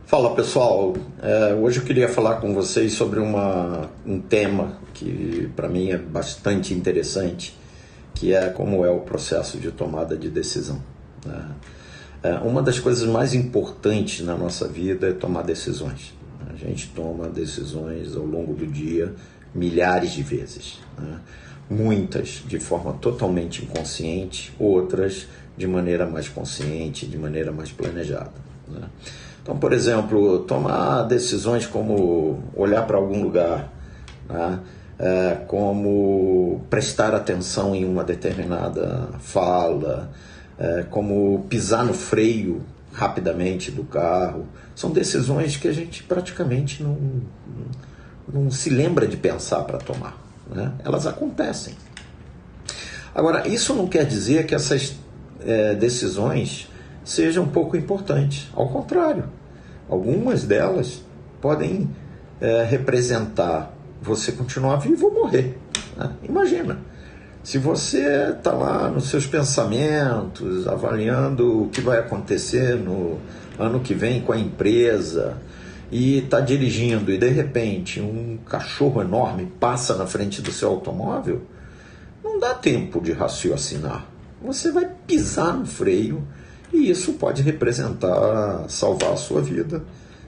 Fala pessoal, hoje eu queria falar com vocês sobre um tema que para mim é bastante interessante, que é como é o processo de tomada de decisão, né? Uma das coisas mais importantes na nossa vida é tomar decisões. A gente toma decisões ao longo do dia milhares de vezes, né? Muitas de forma totalmente inconsciente, outras de maneira mais consciente, de maneira mais planejada, né? Então, por exemplo, tomar decisões como olhar para algum lugar, né? Como prestar atenção em uma determinada fala, como pisar no freio rapidamente do carro, são decisões que a gente praticamente não se lembra de pensar para tomar, né? Elas acontecem. Agora, isso não quer dizer que essas decisões sejam pouco importantes. Ao contrário, algumas delas podem representar você continuar vivo ou morrer, né? Imagina, se você está lá nos seus pensamentos, avaliando o que vai acontecer no ano que vem com a empresa, e está dirigindo e de repente um cachorro enorme passa na frente do seu automóvel, não dá tempo de raciocinar. Você vai pisar no freio e isso pode representar salvar a sua vida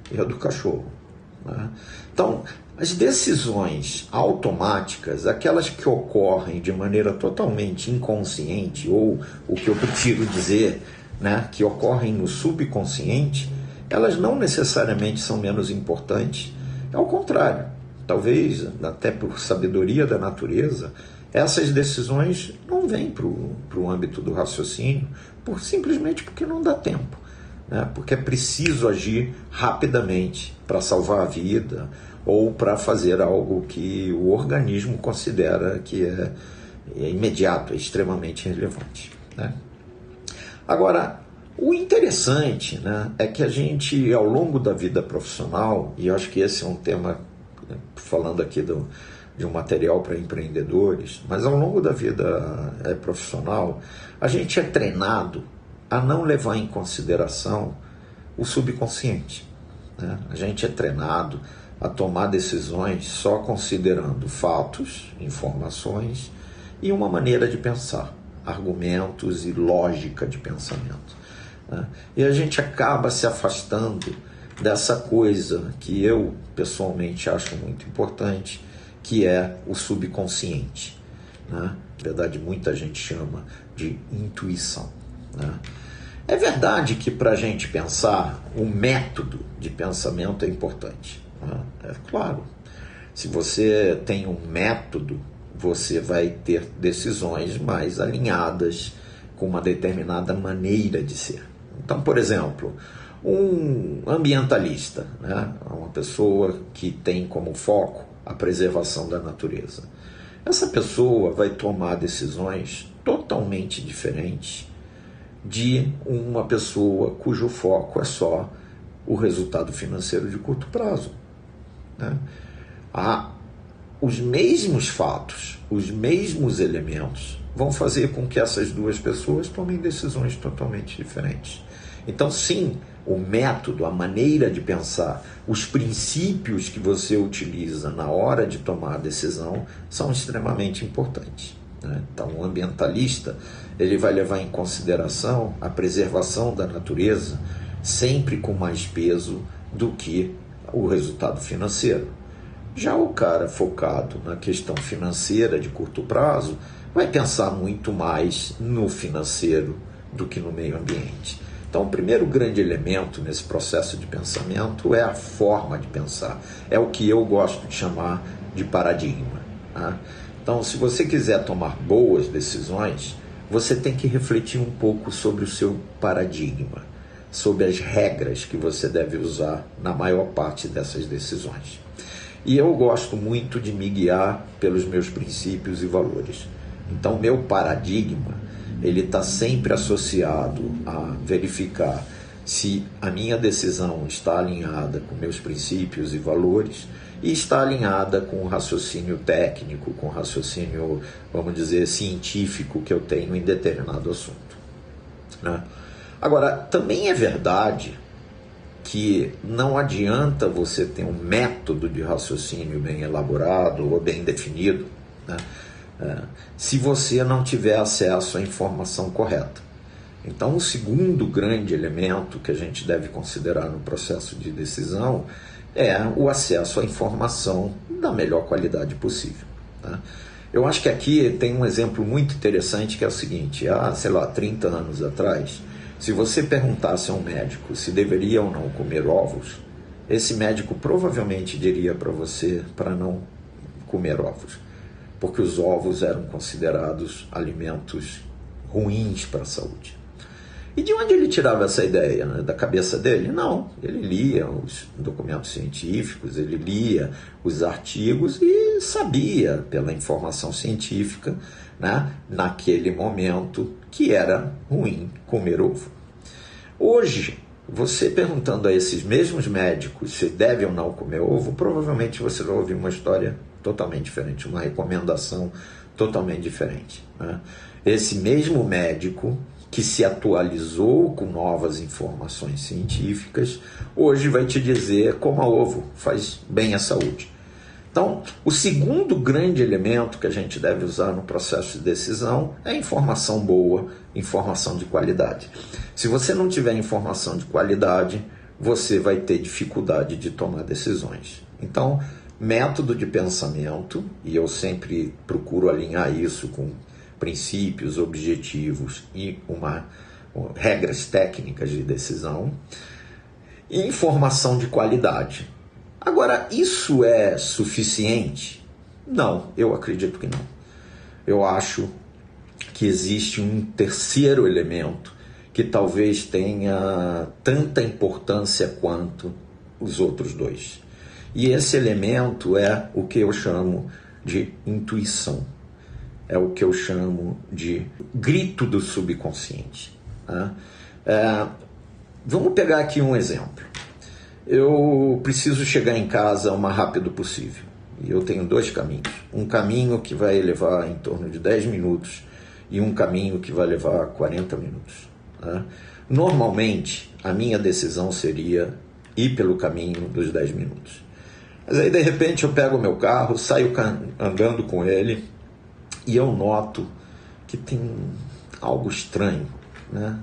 e a do cachorro, né? Então, as decisões automáticas, aquelas que ocorrem de maneira totalmente inconsciente, ou o que eu prefiro dizer, né, que ocorrem no subconsciente, elas não necessariamente são menos importantes. Ao contrário, talvez até por sabedoria da natureza, essas decisões não vêm para o âmbito do raciocínio, simplesmente porque não dá tempo, né? Porque é preciso agir rapidamente para salvar a vida ou para fazer algo que o organismo considera que é imediato, é extremamente relevante, né? Agora, o interessante, né, é que a gente, ao longo da vida profissional, e eu acho que esse é um tema, falando aqui de um material para empreendedores, mas ao longo da vida profissional, a gente é treinado a não levar em consideração o subconsciente, né? A gente é treinado a tomar decisões só considerando fatos, informações e uma maneira de pensar, argumentos e lógica de pensamento, né? E a gente acaba se afastando dessa coisa que eu pessoalmente acho muito importante, que é o subconsciente, né? Na verdade, muita gente chama de intuição, né? É verdade que para a gente pensar, o método de pensamento é importante, né? É claro, se você tem um método, você vai ter decisões mais alinhadas com uma determinada maneira de ser. Então, por exemplo, um ambientalista, né? Uma pessoa que tem como foco a preservação da natureza. Essa pessoa vai tomar decisões totalmente diferentes de uma pessoa cujo foco é só o resultado financeiro de curto prazo, né? Os mesmos fatos, os mesmos elementos vão fazer com que essas duas pessoas tomem decisões totalmente diferentes. Então, sim, o método, a maneira de pensar, os princípios que você utiliza na hora de tomar a decisão são extremamente importantes, né? Então, o ambientalista, ele vai levar em consideração a preservação da natureza sempre com mais peso do que o resultado financeiro. Já o cara focado na questão financeira de curto prazo vai pensar muito mais no financeiro do que no meio ambiente. Então, o primeiro grande elemento nesse processo de pensamento é a forma de pensar. É o que eu gosto de chamar de paradigma, né? Então, se você quiser tomar boas decisões, você tem que refletir um pouco sobre o seu paradigma, sobre as regras que você deve usar na maior parte dessas decisões. E eu gosto muito de me guiar pelos meus princípios e valores. Então, meu paradigma, ele está sempre associado a verificar se a minha decisão está alinhada com meus princípios e valores e está alinhada com o raciocínio técnico, com o raciocínio, vamos dizer, científico que eu tenho em determinado assunto, né? Agora, também é verdade que não adianta você ter um método de raciocínio bem elaborado ou bem definido, né, se você não tiver acesso à informação correta. Então, o segundo grande elemento que a gente deve considerar no processo de decisão é o acesso à informação da melhor qualidade possível, né? Eu acho que aqui tem um exemplo muito interessante, que é o seguinte: há, 30 anos atrás, se você perguntasse a um médico se deveria ou não comer ovos, esse médico provavelmente diria para você para não comer ovos, porque os ovos eram considerados alimentos ruins para a saúde. E de onde ele tirava essa ideia, né? Da cabeça dele? Não, ele lia os documentos científicos, ele lia os artigos e sabia, pela informação científica, né, naquele momento, que era ruim comer ovo. Hoje, você perguntando a esses mesmos médicos se deve ou não comer ovo, provavelmente você vai ouvir uma história totalmente diferente, uma recomendação totalmente diferente, né? Esse mesmo médico que se atualizou com novas informações científicas, hoje vai te dizer coma ovo, faz bem à saúde. Então, o segundo grande elemento que a gente deve usar no processo de decisão é informação boa, informação de qualidade. Se você não tiver informação de qualidade, você vai ter dificuldade de tomar decisões. Então, método de pensamento, e eu sempre procuro alinhar isso com princípios, objetivos e regras técnicas de decisão, e informação de qualidade. Agora, isso é suficiente? Não, eu acredito que não. Eu acho que existe um terceiro elemento que talvez tenha tanta importância quanto os outros dois. E esse elemento é o que eu chamo de intuição. É o que eu chamo de grito do subconsciente, né? Vamos pegar aqui um exemplo. Eu preciso chegar em casa o mais rápido possível. E eu tenho dois caminhos. Um caminho que vai levar em torno de 10 minutos e um caminho que vai levar 40 minutos, né? Normalmente, a minha decisão seria ir pelo caminho dos 10 minutos. Mas aí, de repente, eu pego o meu carro, saio andando com ele, e eu noto que tem algo estranho, né?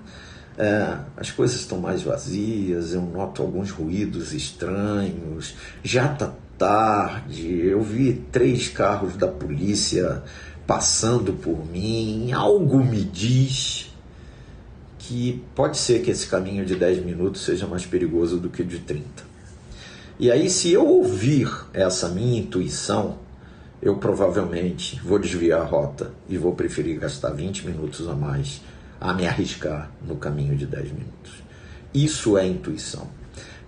As coisas estão mais vazias, eu noto alguns ruídos estranhos, já está tarde, eu vi 3 carros da polícia passando por mim, algo me diz que pode ser que esse caminho de 10 minutos seja mais perigoso do que o de 30. E aí, se eu ouvir essa minha intuição, eu provavelmente vou desviar a rota e vou preferir gastar 20 minutos a mais a me arriscar no caminho de 10 minutos. Isso é intuição,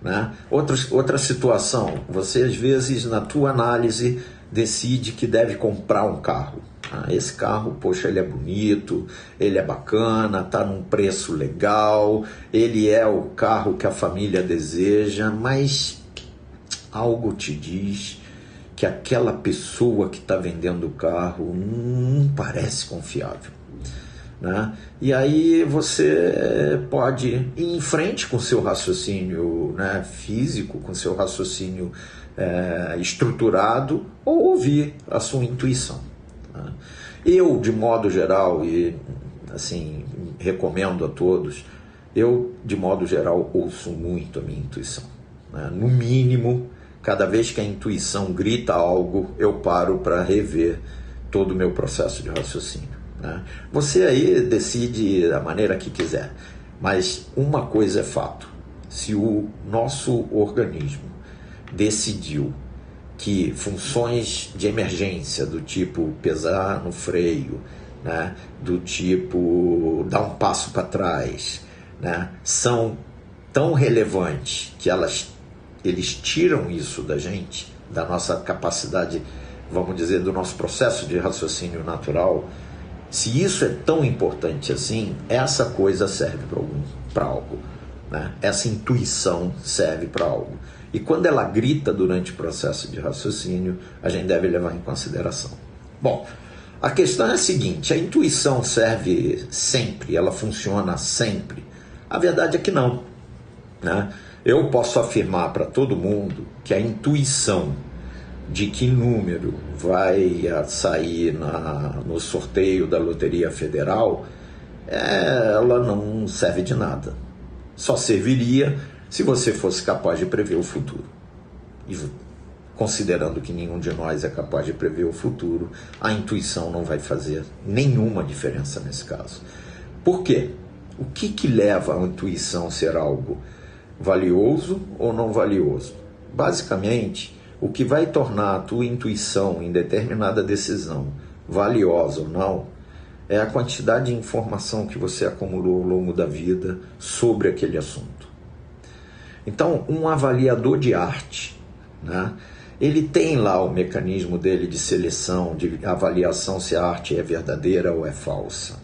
né? Outra situação, você às vezes na tua análise decide que deve comprar um carro. Esse carro, poxa, ele é bonito, ele é bacana, está num preço legal, ele é o carro que a família deseja, mas algo te diz que aquela pessoa que está vendendo o carro não parece confiável, né? E aí você pode ir em frente com o seu raciocínio, né, físico, com o seu raciocínio estruturado, ou ouvir a sua intuição, né? Eu, de modo geral, e assim, recomendo a todos, eu, de modo geral, ouço muito a minha intuição, né? No mínimo, cada vez que a intuição grita algo, eu paro para rever todo o meu processo de raciocínio, né? Você aí decide da maneira que quiser, mas uma coisa é fato: se o nosso organismo decidiu que funções de emergência, do tipo pesar no freio, né, do tipo dar um passo para trás, né, são tão relevantes que eles tiram isso da gente, da nossa capacidade, vamos dizer, do nosso processo de raciocínio natural. Se isso é tão importante assim, essa coisa serve para algo, né? Essa intuição serve para algo. E quando ela grita durante o processo de raciocínio, a gente deve levar em consideração. Bom, a questão é a seguinte: a intuição serve sempre, ela funciona sempre? A verdade é que não, né? Eu posso afirmar para todo mundo que a intuição de que número vai sair no sorteio da Loteria Federal, ela não serve de nada. Só serviria se você fosse capaz de prever o futuro. E considerando que nenhum de nós é capaz de prever o futuro, a intuição não vai fazer nenhuma diferença nesse caso. Por quê? O que leva a intuição a ser algo valioso ou não valioso? Basicamente, o que vai tornar a tua intuição em determinada decisão valiosa ou não é a quantidade de informação que você acumulou ao longo da vida sobre aquele assunto. Então, um avaliador de arte, né, ele tem lá o mecanismo dele de seleção, de avaliação se a arte é verdadeira ou é falsa.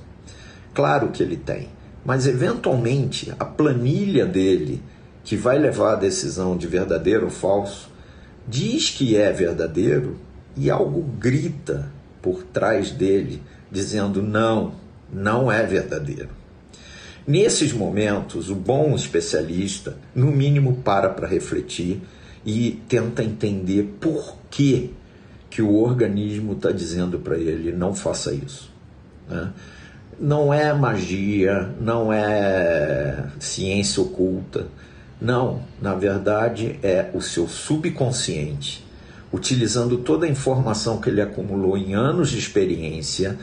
Claro que ele tem, mas eventualmente a planilha dele, que vai levar a decisão de verdadeiro ou falso, diz que é verdadeiro e algo grita por trás dele, dizendo não é verdadeiro. Nesses momentos, o bom especialista, no mínimo, para refletir e tenta entender por que o organismo está dizendo para ele não faça isso, né? Não é magia, não é ciência oculta, não, na verdade é o seu subconsciente, utilizando toda a informação que ele acumulou em anos de experiência,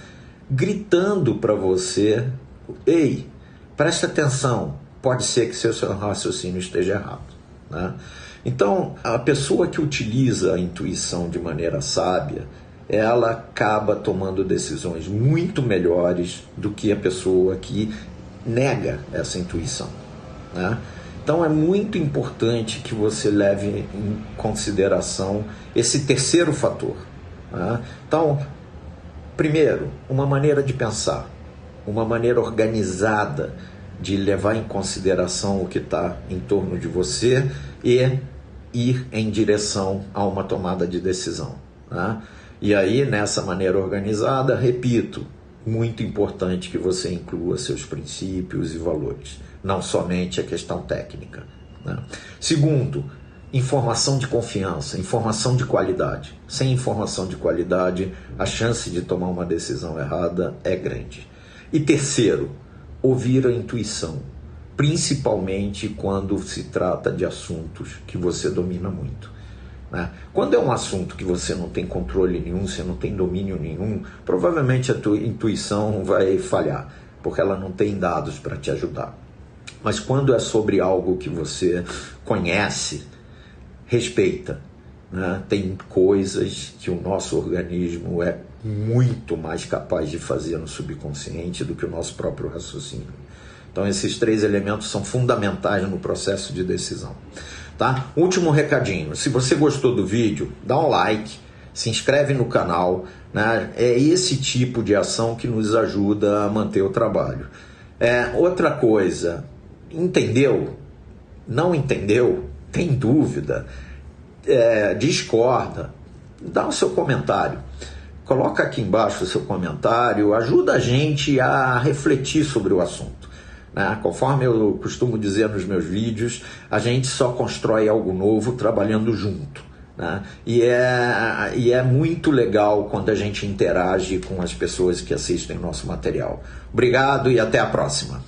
gritando para você: ei, presta atenção, pode ser que seu raciocínio esteja errado, né? Então, a pessoa que utiliza a intuição de maneira sábia, ela acaba tomando decisões muito melhores do que a pessoa que nega essa intuição, né? Então é muito importante que você leve em consideração esse terceiro fator, né? Então, primeiro, uma maneira de pensar, uma maneira organizada de levar em consideração o que está em torno de você e ir em direção a uma tomada de decisão, né? E aí, nessa maneira organizada, repito, muito importante que você inclua seus princípios e valores, não somente a questão técnica, né? Segundo, informação de confiança, informação de qualidade. Sem informação de qualidade, a chance de tomar uma decisão errada é grande. E terceiro, ouvir a intuição, principalmente quando se trata de assuntos que você domina muito, né? Quando é um assunto que você não tem controle nenhum, você não tem domínio nenhum, provavelmente a tua intuição vai falhar, porque ela não tem dados para te ajudar. Mas quando é sobre algo que você conhece, respeita, né? Tem coisas que o nosso organismo é muito mais capaz de fazer no subconsciente do que o nosso próprio raciocínio. Então esses três elementos são fundamentais no processo de decisão, tá? Último recadinho: se você gostou do vídeo, dá um like, se inscreve no canal, né? É esse tipo de ação que nos ajuda a manter o trabalho. Outra coisa, entendeu? Não entendeu? Tem dúvida? Discorda? Dá o seu comentário. Coloca aqui embaixo o seu comentário, ajuda a gente a refletir sobre o assunto, né? Conforme eu costumo dizer nos meus vídeos, a gente só constrói algo novo trabalhando junto, né? E é muito legal quando a gente interage com as pessoas que assistem nosso material. Obrigado e até a próxima.